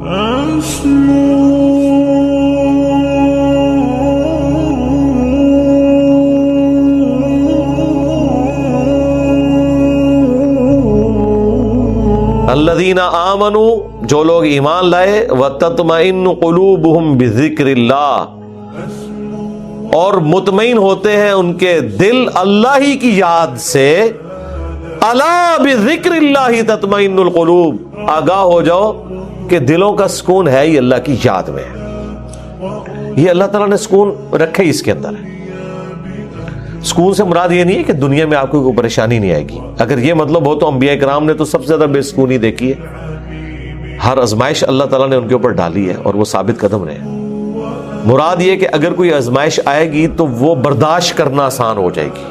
الذین آمنوا، جو لوگ ایمان لائے، وتطمئن قلوبہم بذکر اللہ، اور مطمئن ہوتے ہیں ان کے دل اللہ ہی کی یاد سے. الا بذکر اللہ تطمئن القلوب، آگاہ ہو جاؤ کہ دلوں کا سکون ہے ہی اللہ کی یاد میں. یہ اللہ تعالیٰ نے سکون رکھے ہی اس کے اندر ہے. سکون سے مراد یہ نہیں ہے کہ دنیا میں آپ کو کوئی پریشانی نہیں آئے گی. اگر یہ مطلب ہو تو انبیاء کرام نے تو سب سے زیادہ بے سکونی دیکھی ہے. ہر آزمائش اللہ تعالیٰ نے ان کے اوپر ڈالی ہے اور وہ ثابت قدم رہے. مراد یہ کہ اگر کوئی آزمائش آئے گی تو وہ برداشت کرنا آسان ہو جائے گی.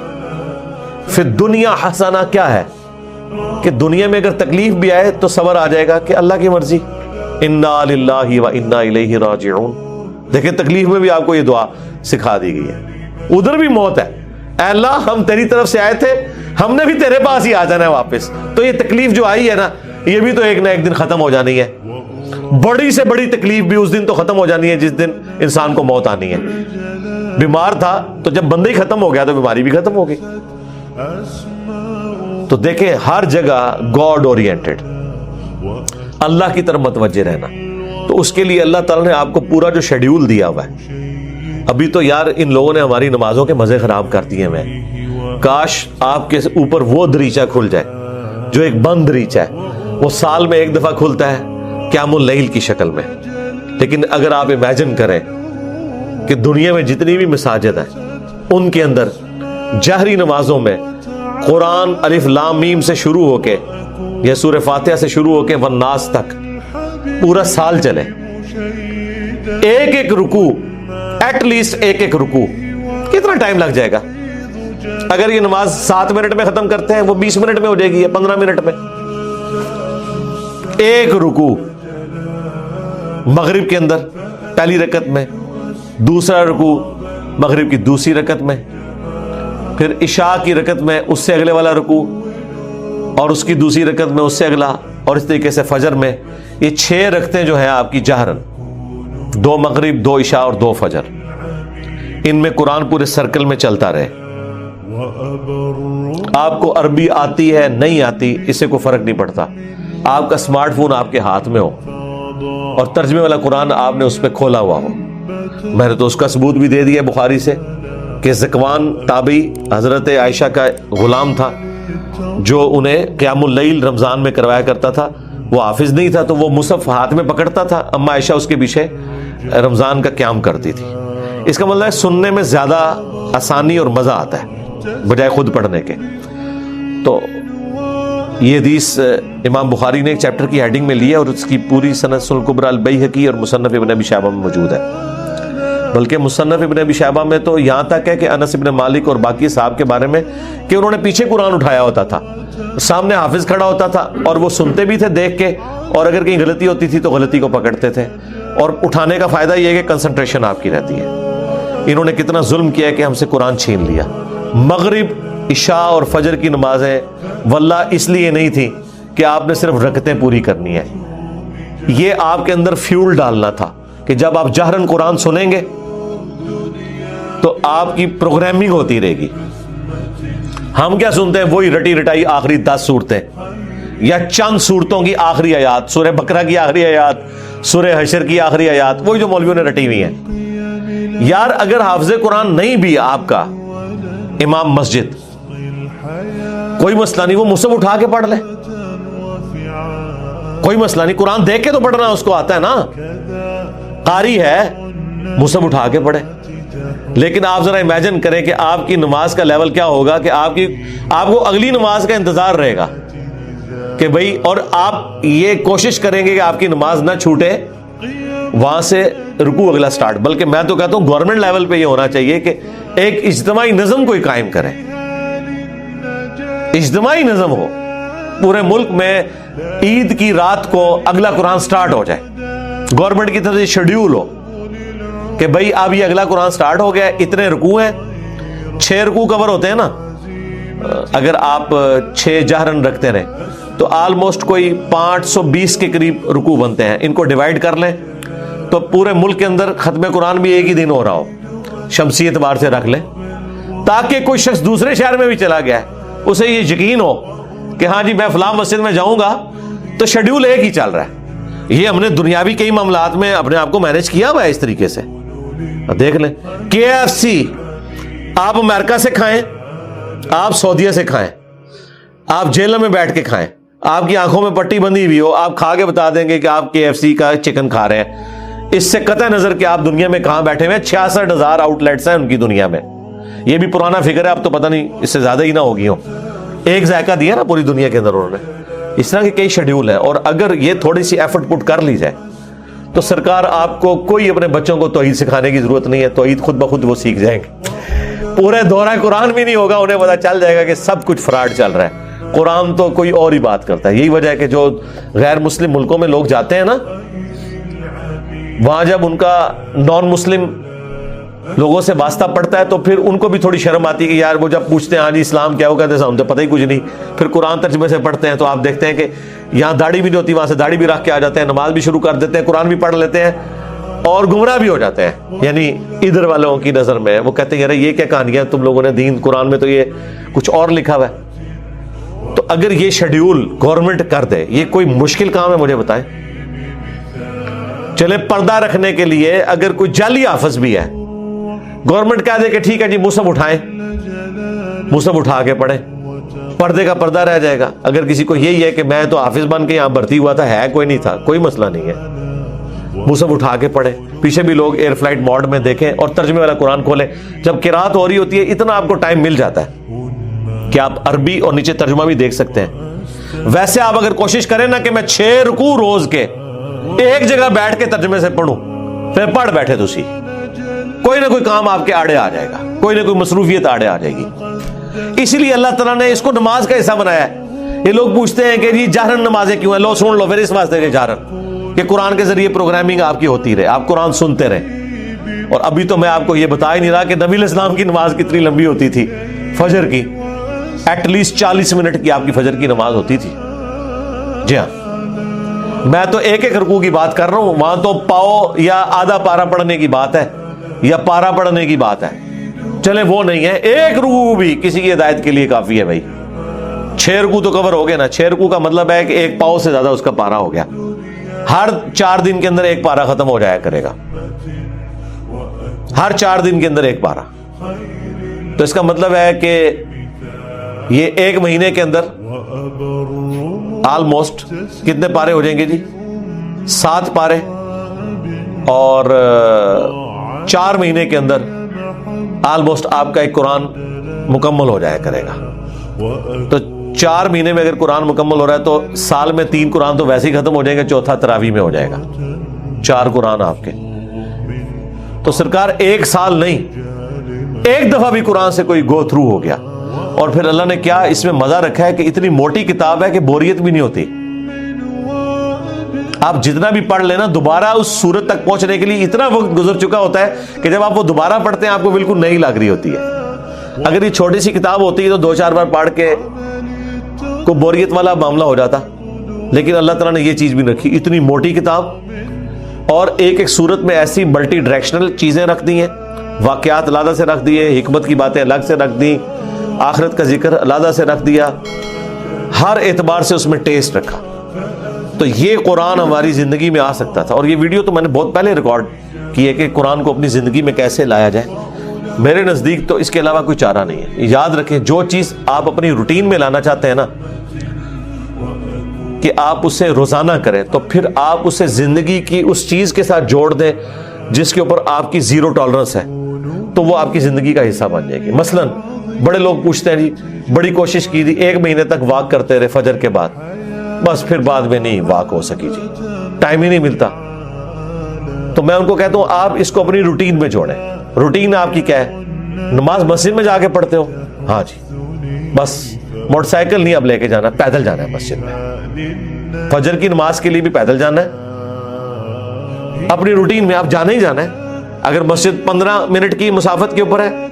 پھر دنیا حسنہ کیا ہے کہ دنیا میں اگر تکلیف بھی آئے تو صبر آ جائے گا کہ اللہ کی مرضی، انا للہ و انا الیہ راجعون. دیکھیں تکلیف میں بھی آپ کو یہ دعا سکھا دی گئی ہے. ادھر بھی موت ہے، اے اللہ ہم تیری طرف سے آئے تھے، ہم نے بھی تیرے پاس ہی آ جانا ہے واپس. تو یہ تکلیف جو آئی ہے نا، یہ بھی تو ایک نہ ایک دن ختم ہو جانی ہے. بڑی سے بڑی تکلیف بھی اس دن تو ختم ہو جانی ہے جس دن انسان کو موت آنی ہے. بیمار تھا تو جب بندہ ہی ختم ہو گیا تو بیماری بھی ختم ہو گئی. تو دیکھیں ہر جگہ گاڈ اورینٹڈ، اللہ کی طرف متوجہ رہنا. تو اس کے لیے اللہ تعالیٰ نے آپ کو پورا جو شیڈیول دیا ہوا ہے. ابھی تو یار ان لوگوں نے ہماری نمازوں کے مزے خراب کر دیے ہیں. کاش آپ کے اوپر وہ دریچہ کھل جائے جو ایک بند دریچہ ہے، وہ سال میں ایک دفعہ کھلتا ہے قیام اللیل کی شکل میں. لیکن اگر آپ امیجن کریں کہ دنیا میں جتنی بھی مساجد ہیں ان کے اندر جہری نمازوں میں قرآن الف لام میم سے شروع ہو کے یا سورہ فاتحہ سے شروع ہو کے والناس تک پورا سال چلے، ایک ایک رکوع، ایٹ لیسٹ ایک ایک رکوع، کتنا ٹائم لگ جائے گا؟ اگر یہ نماز 7 منٹ میں ختم کرتے ہیں وہ 20 منٹ میں ہو جائے گی یا 15 منٹ میں. ایک رکوع مغرب کے اندر پہلی رکعت میں، دوسرا رکوع مغرب کی دوسری رکعت میں، پھر عشاء کی رکعت میں اس سے اگلے والا رکوع، اور اس کی دوسری رکعت میں اس سے اگلا، اور اس طریقے سے فجر میں. یہ 6 رکعتیں جو ہیں آپ کی جہرن، 2 مغرب 2 عشاء اور 2 فجر، ان میں قرآن پورے سرکل میں چلتا رہے. آپ کو عربی آتی ہے نہیں آتی اس سے کوئی فرق نہیں پڑتا. آپ کا اسمارٹ فون آپ کے ہاتھ میں ہو اور ترجمے والا قرآن آپ نے اس پہ کھولا ہوا ہو. میں نے تو اس کا ثبوت بھی دے دیا بخاری سے کہ زکوان تابعی حضرت عائشہ کا غلام تھا جو انہیں قیام اللیل رمضان میں کروایا کرتا تھا. وہ حافظ نہیں تھا تو وہ مصحف ہاتھ میں پکڑتا تھا، اما عائشہ اس کے پیچھے رمضان کا قیام کرتی تھی. اس کا مطلب ہے سننے میں زیادہ آسانی اور مزہ آتا ہے بجائے خود پڑھنے کے. تو یہ حدیث امام بخاری نے ایک چیپٹر کی ہیڈنگ میں لی ہے اور اس کی پوری سند الکبریٰ البیہقی اور مصنف ابن ابی شیبہ میں موجود ہے. بلکہ مصنف ابن ابی شیبہ میں تو یہاں تک ہے کہ انس ابن مالک اور باقی صحابہ کے بارے میں کہ انہوں نے پیچھے قرآن اٹھایا ہوتا تھا، سامنے حافظ کھڑا ہوتا تھا اور وہ سنتے بھی تھے دیکھ کے، اور اگر کہیں غلطی ہوتی تھی تو غلطی کو پکڑتے تھے. اور اٹھانے کا فائدہ یہ ہے کہ کنسنٹریشن آپ کی رہتی ہے. انہوں نے کتنا ظلم کیا ہے کہ ہم سے قرآن چھین لیا. مغرب عشاء اور فجر کی نمازیں واللہ اس لیے نہیں تھی کہ آپ نے صرف رکعتیں پوری کرنی ہے، یہ آپ کے اندر فیول ڈالنا تھا کہ جب آپ جہرن قرآن سنیں گے تو آپ کی پروگرامنگ ہوتی رہے گی. ہم کیا سنتے ہیں؟ وہی رٹی رٹائی آخری 10 صورتیں یا چند صورتوں کی آخری آیات، سورہ بقرہ کی آخری آیات، سورہ حشر کی آخری آیات، وہی جو مولویوں نے رٹی ہوئی ہیں. یار اگر حافظ قرآن نہیں بھی آپ کا امام مسجد، کوئی مسئلہ نہیں، وہ مصحف اٹھا کے پڑھ لے، کوئی مسئلہ نہیں. قرآن دیکھ کے تو پڑھنا اس کو آتا ہے نا، قاری ہے، مصحف اٹھا کے پڑھے. لیکن آپ ذرا امیجن کریں کہ آپ کی نماز کا لیول کیا ہوگا کہ آپ کو اگلی نماز کا انتظار رہے گا کہ بھئی، اور آپ یہ کوشش کریں گے کہ آپ کی نماز نہ چھوٹے، وہاں سے رکوع اگلا سٹارٹ. بلکہ میں تو کہتا ہوں گورنمنٹ لیول پہ یہ ہونا چاہیے کہ ایک اجتماعی نظم کوئی قائم کرے، اجتماعی نظم ہو پورے ملک میں. عید کی رات کو اگلا قرآن سٹارٹ ہو جائے، گورنمنٹ کی طرف سے شیڈیول ہو کہ بھئی اب یہ اگلا قرآن سٹارٹ ہو گیا، اتنے رکوع ہیں، 6 رکوع کور ہوتے ہیں نا. اگر آپ 6 جہرن رکھتے رہیں تو آلموسٹ کوئی 520 کے قریب رکوع بنتے ہیں. ان کو ڈیوائڈ کر لیں تو پورے ملک کے اندر ختم قرآن بھی ایک ہی دن ہو رہا ہو, شمسی اعتبار سے رکھ لیں, تاکہ کوئی شخص دوسرے شہر میں بھی چلا گیا ہے اسے یہ یقین ہو کہ ہاں جی میں فلاں مسجد میں جاؤں گا تو شیڈیول ایک ہی چل رہا ہے. یہ ہم نے دنیاوی کئی معاملات میں اپنے آپ کو مینج کیا ہوا ہے اس طریقے سے. دیکھ لیں KFC آپ امریکہ سے کھائیں, آپ سعودیہ سے کھائیں, آپ جیلوں میں بیٹھ کے کھائیں, آپ کی آنکھوں میں پٹی بندھی ہوئی ہو, آپ کھا کے بتا دیں گے کہ آپ KFC کا چکن کھا رہے ہیں. اس سے قطع نظر کہ آپ دنیا میں کہاں بیٹھے ہوئے ہیں. 66,000 آؤٹ لیٹس ہیں ان کی دنیا میں. یہ بھی پرانا فگر ہے, اب تو پتہ نہیں اس سے زیادہ ہی نہ ہوگی ہوں. ایک ذائقہ دیا نا پوری دنیا کے اندر انہوں نے. اس طرح کے کئی شیڈیول ہیں, اور اگر یہ تھوڑی سی ایفرٹ پٹ کر لی جائے تو سرکار آپ کو کوئی اپنے بچوں کو توحید سکھانے کی ضرورت نہیں ہے. توحید خود بخود وہ سیکھ جائیں گے. پورے دورہ قرآن بھی نہیں ہوگا, انہیں پتا چل جائے گا کہ سب کچھ فراڈ چل رہا ہے. قرآن تو کوئی اور ہی بات کرتا ہے. یہی وجہ ہے کہ جو غیر مسلم ملکوں میں لوگ جاتے ہیں نا, وہاں جب ان کا نان مسلم لوگوں سے واسطہ پڑتا ہے تو پھر ان کو بھی تھوڑی شرم آتی ہے کہ یار وہ جب پوچھتے ہیں ہاں جی اسلام کیا ہو, کہتے ہیں ہم تو پتہ ہی کچھ نہیں. پھر قرآن ترجمے سے پڑھتے ہیں تو آپ دیکھتے ہیں کہ یہاں داڑھی بھی نہیں ہوتی, وہاں سے داڑھی بھی رکھ کے آ جاتے ہیں, نماز بھی شروع کر دیتے ہیں, قرآن بھی پڑھ لیتے ہیں اور گمراہ بھی ہو جاتے ہیں. یعنی ادھر والوں کی نظر میں وہ کہتے ہیں یار یہ کیا کہانیاں تم لوگوں نے, دین قرآن میں تو یہ کچھ اور لکھا ہوا ہے. تو اگر یہ شیڈیول گورنمنٹ کر دے, یہ کوئی مشکل کام ہے مجھے بتائیں. چلے پردہ رکھنے کے لیے اگر کوئی جعلی حافظ بھی ہے, گورنمنٹ کہہ دے کہ ٹھیک ہے جی مصحف اٹھائیں, مصحف اٹھا کے پڑھیں, پردے کا پردہ رہ جائے گا. اگر کسی کو یہی ہے کہ میں تو حافظ بن کے یہاں بھرتی ہوا تھا, ہے کوئی نہیں تھا, کوئی مسئلہ نہیں ہے, مصحف اٹھا کے پڑھیں. پیچھے بھی لوگ ایئر فلائٹ موڈ میں دیکھیں اور ترجمے والا قرآن کھولیں. جب قرات ہو رہی ہوتی ہے اتنا آپ کو ٹائم مل جاتا ہے کہ آپ عربی اور نیچے ترجمہ بھی دیکھ سکتے ہیں. ویسے آپ اگر کوشش کریں نا کہ میں 6 رکوع روز کے ایک جگہ بیٹھ کے ترجمے سے پڑھوں, پھر پڑھ بیٹھے تو سی, کوئی نہ کوئی کام آپ کے آڑے آ جائے گا, کوئی نہ کوئی مصروفیت آڑے آ جائے گی. اسی لیے اللہ تعالیٰ نے اس کو نماز کا حصہ بنایا ہے. یہ لوگ پوچھتے ہیں کہ جی جہرن نمازیں کیوں ہیں, لو سن لو پھر اس واسطے کہ جہرن کہ قرآن کے ذریعے پروگرامنگ آپ کی ہوتی رہے, آپ قرآن سنتے رہے. اور ابھی تو میں آپ کو یہ بتا ہی نہیں رہا کہ نبی علیہ السلام کی نماز کتنی لمبی ہوتی تھی. فجر کی ایٹ لیسٹ 40 منٹ کی آپ کی فجر کی نماز ہوتی تھی. جی ہاں, میں تو ایک ایک رکوع کی بات کر رہا ہوں, وہاں تو پاؤ یا آدھا پارا پڑھنے کی بات ہے یا پارا پڑھنے کی بات ہے. چلے وہ نہیں ہے, ایک رکوع بھی کسی کی ہدایت کے لیے کافی ہے بھائی. 6 رکوع تو کور ہو گئے نا. 6 رکوع کا مطلب ہے کہ ایک پاؤ سے زیادہ اس کا پارا ہو گیا. ہر 4 دن کے اندر ایک پارا ختم ہو جایا کرے گا, ہر 4 دن کے اندر ایک پارا. تو اس کا مطلب ہے کہ یہ ایک مہینے کے اندر آلموسٹ کتنے پارے ہو جائیں گے جی؟ 7 پارے. اور 4 مہینے کے اندر آلموسٹ آپ کا ایک قرآن مکمل ہو جایا کرے گا. تو 4 مہینے میں اگر قرآن مکمل ہو رہا ہے تو سال میں 3 قرآن تو ویسے ہی ختم ہو جائیں گے, چوتھا تراویح میں ہو جائے گا. 4 قرآن آپ کے. تو سرکار ایک سال نہیں, ایک دفعہ بھی قرآن سے کوئی گو تھرو ہو گیا. اور پھر اللہ نے کیا اس میں مزہ رکھا ہے کہ اتنی موٹی کتاب ہے کہ بوریت بھی نہیں ہوتی. آپ جتنا بھی پڑھ لینا, دوبارہ اس سورت تک پہنچنے کے لیے اتنا وقت گزر چکا ہوتا ہے کہ جب آپ وہ دوبارہ پڑھتے ہیں آپ کو بالکل نئی لگ رہی ہوتی ہے. اگر یہ چھوٹی سی کتاب ہوتی ہے تو 2-4 بار پڑھ کے کوئی بوریت والا معاملہ ہو جاتا. لیکن اللہ تعالیٰ نے یہ چیز بھی رکھی, اتنی موٹی کتاب, اور ایک ایک سورت میں ایسی ملٹی ڈائریکشنل چیزیں رکھ دی ہیں, واقعات علیحدہ سے رکھ دیے, حکمت کی باتیں الگ سے رکھ دی, آخرت کا ذکر علیحدہ سے رکھ دیا, ہر اعتبار سے اس میں ٹیسٹ رکھا. تو یہ قرآن ہماری زندگی میں آ سکتا تھا. اور یہ ویڈیو تو میں نے بہت پہلے ریکارڈ کی ہے کہ قرآن کو اپنی زندگی میں کیسے لایا جائے. میرے نزدیک تو اس کے علاوہ کوئی چارہ نہیں ہے. یاد رکھیں, جو چیز آپ اپنی روٹین میں لانا چاہتے ہیں نا, کہ آپ اسے روزانہ کریں, تو پھر آپ اسے زندگی کی اس چیز کے ساتھ جوڑ دیں جس کے اوپر آپ کی 0 ٹالرنس ہے, تو وہ آپ کی زندگی کا حصہ بن جائے گی. مثلاً بڑے لوگ پوچھتے ہیں جی بڑی کوشش کی تھی, 1 مہینے تک واک کرتے رہے فجر کے بعد, بس پھر بعد میں نہیں واک ہو سکی جی, ٹائم ہی نہیں ملتا. تو میں ان کو کہتا ہوں آپ اس کو اپنی روٹین میں جوڑیں. روٹین آپ کی کیا ہے؟ نماز مسجد میں جا کے پڑھتے ہو, ہاں جی, بس موٹر سائیکل نہیں اب لے کے جانا, پیدل جانا ہے مسجد میں. فجر کی نماز کے لیے بھی پیدل جانا ہے, اپنی روٹین میں آپ جانا ہی جانا ہے. اگر مسجد 15 منٹ کی مسافت کے اوپر ہے,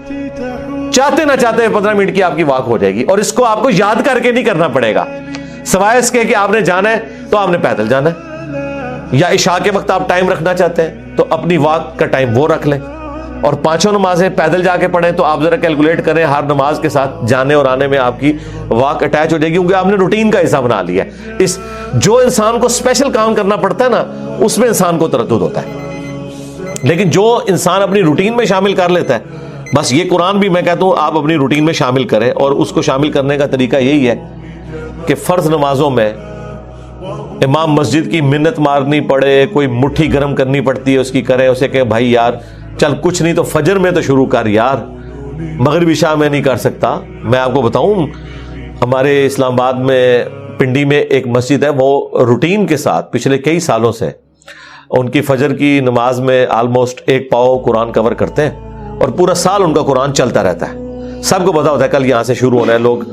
چاہتے نہ چاہتے 15 منٹ کی آپ کی واک ہو جائے گی. اور اس کو آپ کو یاد کر کے نہیں کرنا پڑے گا, سوائے اس کے کہ آپ نے جانا ہے تو آپ نے پیدل جانا ہے، یا عشاء کے وقت آپ ٹائم رکھنا چاہتے ہیں تو اپنی واک کا ٹائم وہ رکھ لیں، اور 5 نمازیں پیدل جا کے پڑھیں تو آپ ذرا کیلکولیٹ کریں ہر نماز کے ساتھ جانے اور آنے میں آپ کی واک اٹیچ ہو جائے گی، کیونکہ آپ نے روٹین کا حصہ بنا لیا ہے۔ جو انسان کو اسپیشل کام کرنا پڑتا ہے نا، اس میں انسان کو تردد ہوتا ہے، لیکن جو انسان اپنی روٹین میں شامل کر لیتا ہے، بس یہ قرآن بھی میں کہتا ہوں آپ اپنی روٹین میں شامل کریں، اور اس کو شامل کرنے کا طریقہ یہی ہے کہ فرض نمازوں میں امام مسجد کی منت مارنی پڑے، کوئی مٹھی گرم کرنی پڑتی ہے اس کی، کرے اسے کہ بھائی یار چل کچھ نہیں تو فجر میں تو شروع کر یار، مغرب عشاء میں نہیں کر سکتا۔ میں آپ کو بتاؤں ہمارے اسلام آباد میں پنڈی میں ایک مسجد ہے، وہ روٹین کے ساتھ پچھلے کئی سالوں سے ان کی فجر کی نماز میں آلموسٹ 1 پاؤ قرآن کور کرتے ہیں، اور پورا سال ان کا قرآن چلتا رہتا ہے۔ سب کو پتا ہوتا ہے کل یہاں سے شروع ہونا ہے، لوگ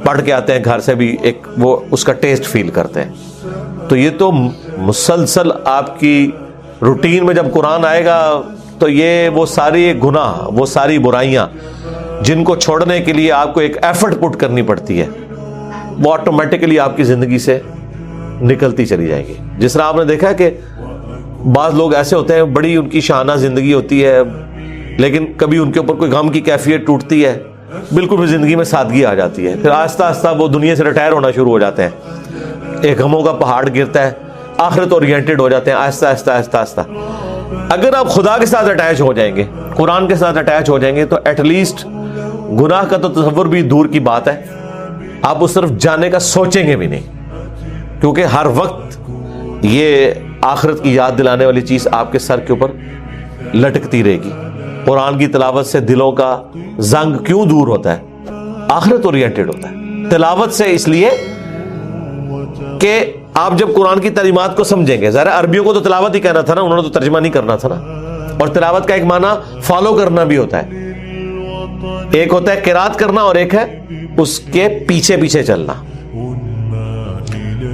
پڑھ کے آتے ہیں گھر سے بھی، ایک وہ اس کا ٹیسٹ فیل کرتے ہیں۔ تو یہ تو مسلسل آپ کی روٹین میں جب قرآن آئے گا تو یہ وہ ساری گناہ، وہ ساری برائیاں جن کو چھوڑنے کے لیے آپ کو ایک ایفرٹ پٹ کرنی پڑتی ہے، وہ آٹومیٹکلی آپ کی زندگی سے نکلتی چلی جائے گی۔ جس طرح آپ نے دیکھا ہے کہ بعض لوگ ایسے ہوتے ہیں بڑی ان کی شاہانہ زندگی ہوتی ہے، لیکن کبھی ان کے اوپر کوئی غم کی کیفیت ٹوٹتی ہے، بالکل بھی زندگی میں سادگی آ جاتی ہے، پھر آہستہ آہستہ وہ دنیا سے ریٹائر ہونا شروع ہو جاتے ہیں، ایک غموں کا پہاڑ گرتا ہے، آخرت اورینٹڈ ہو جاتے ہیں آہستہ آہستہ آہستہ آہستہ۔ اگر آپ خدا کے ساتھ اٹیچ ہو جائیں گے، قرآن کے ساتھ اٹیچ ہو جائیں گے، تو ایٹ لیسٹ گناہ کا تو تصور بھی دور کی بات ہے، آپ اس طرف جانے کا سوچیں گے بھی نہیں، کیونکہ ہر وقت یہ آخرت کی یاد دلانے والی چیز آپ کے سر کے اوپر لٹکتی رہے گی۔ قرآن کی تلاوت سے دلوں کا زنگ کیوں دور ہوتا ہے؟ آخرت اورینٹڈ ہوتا ہے تلاوت سے، اس لیے کہ آپ جب قرآن کی تعلیمات کو سمجھیں گے، ظاہر عربیوں کو تو تلاوت ہی کہنا تھا نا، انہوں نے تو ترجمہ نہیں کرنا تھا نا، اور تلاوت کا ایک معنی فالو کرنا بھی ہوتا ہے، ایک ہوتا ہے قرات کرنا اور ایک ہے اس کے پیچھے پیچھے چلنا۔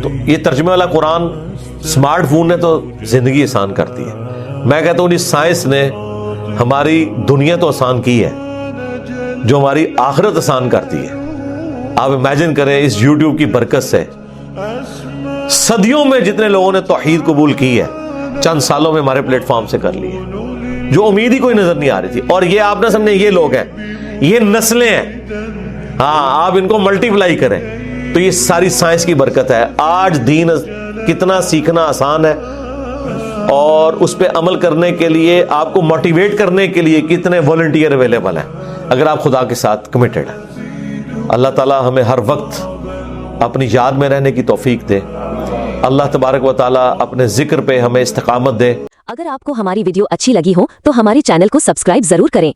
تو یہ ترجمے والا قرآن سمارٹ فون نے تو زندگی آسان کرتی ہے۔ میں کہتا ہوں سائنس نے ہماری دنیا تو آسان کی ہے، جو ہماری آخرت آسان کرتی ہے۔ آپ امیجن کریں اس یوٹیوب کی برکت سے صدیوں میں جتنے لوگوں نے توحید قبول کی ہے، چند سالوں میں ہمارے پلیٹ فارم سے کر لی ہے، جو امید ہی کوئی نظر نہیں آ رہی تھی۔ اور یہ آپ نہ سمجھیں یہ لوگ ہیں، یہ نسلیں ہیں، ہاں آپ ان کو ملٹیپلائی کریں تو یہ ساری سائنس کی برکت ہے۔ آج دین کتنا سیکھنا آسان ہے، اور اس پہ عمل کرنے کے لیے آپ کو موٹیویٹ کرنے کے لیے کتنے والنٹیئر اویلیبل ہیں، اگر آپ خدا کے ساتھ کمیٹڈ ہیں۔ اللہ تعالی ہمیں ہر وقت اپنی یاد میں رہنے کی توفیق دے۔ اللہ تبارک و تعالی اپنے ذکر پہ ہمیں استقامت دے۔ اگر آپ کو ہماری ویڈیو اچھی لگی ہو تو ہمارے چینل کو سبسکرائب ضرور کریں